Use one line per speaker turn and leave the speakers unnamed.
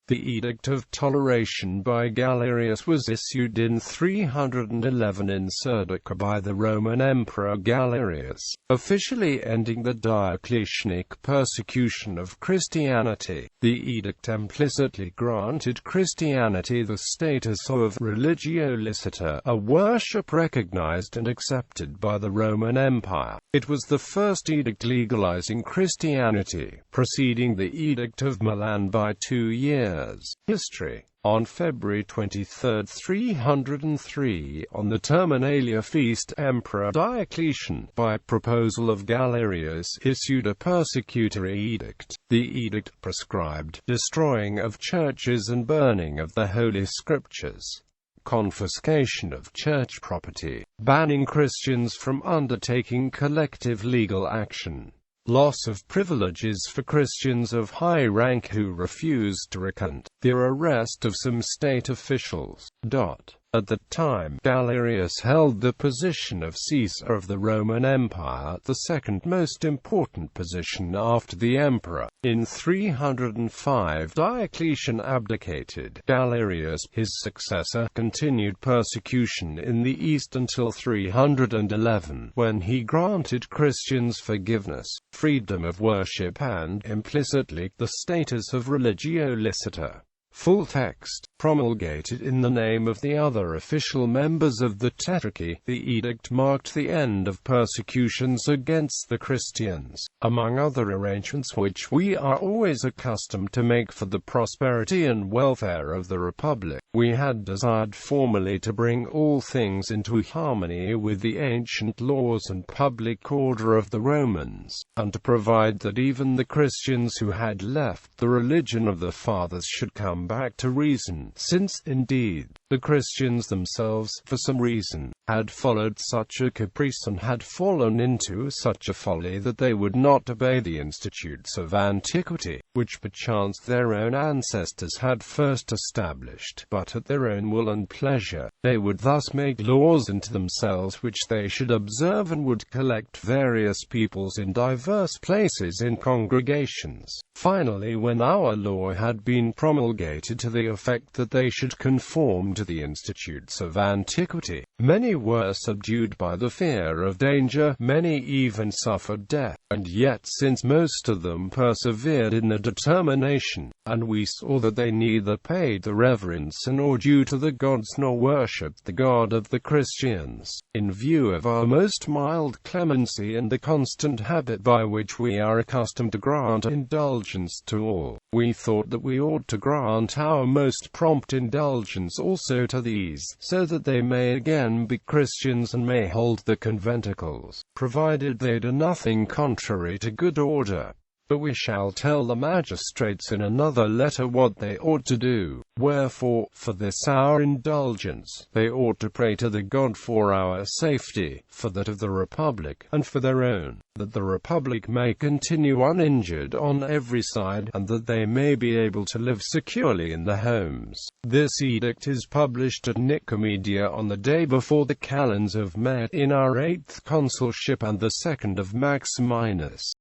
The Edict of Toleration by Galerius was issued in 311 in Serdica by the Roman Emperor Galerius, officially ending the Diocletianic persecution of Christianity. The edict implicitly granted Christianity the status of religio licita, a worship recognized and accepted by the Roman Empire. It was the first edict legalizing Christianity, preceding the Edict of Milan by 2 years. History. On February 23, 303, on the Terminalia feast, Emperor Diocletian, by proposal of Galerius, issued a persecutory edict. The edict prescribed destroying of churches and burning of the Holy Scriptures, confiscation of church property, banning Christians from undertaking collective legal action, loss of privileges for Christians of high rank who refused to recant, the arrest of some state officials. At the time, Galerius held the position of Caesar of the Roman Empire, the second most important position after the emperor. In 305, Diocletian abdicated. Galerius, his successor, continued persecution in the east until 311, when he granted Christians forgiveness, freedom of worship and, implicitly, the status of religio licita. Full text. Promulgated in the name of the other official members of the Tetrarchy, the edict marked the end of persecutions against the Christians, among other arrangements which we are always accustomed to make for the prosperity and welfare of the Republic. We had desired formerly to bring all things into harmony with the ancient laws and public order of the Romans, and to provide that even the Christians who had left the religion of the fathers should come back to reason, since, indeed, the Christians themselves, for some reason, had followed such a caprice and had fallen into such a folly that they would not obey the institutes of antiquity, which perchance their own ancestors had first established, but at their own will and pleasure. They would thus make laws unto themselves which they should observe, and would collect various peoples in diverse places in congregations. Finally, when our law had been promulgated to the effect that they should conform to the institutes of antiquity, many were subdued by the fear of danger, many even suffered death, and yet since most of them persevered in the determination, and we saw that they neither paid the reverence nor due to the gods nor worshipped the God of the Christians, in view of our most mild clemency and the constant habit by which we are accustomed to grant indulgence to all, we thought that we ought to grant our most prompt indulgence also to these, so that they may again be Christians and may hold the conventicles, provided they do nothing contrary to good order. But we shall tell the magistrates in another letter what they ought to do. Wherefore, for this our indulgence, they ought to pray to the God for our safety, for that of the Republic, and for their own, that the Republic may continue uninjured on every side, and that they may be able to live securely in their homes. This edict is published at Wikipedia on the day before the calends of May, in our 8th consulship and the 2nd of Maximinus.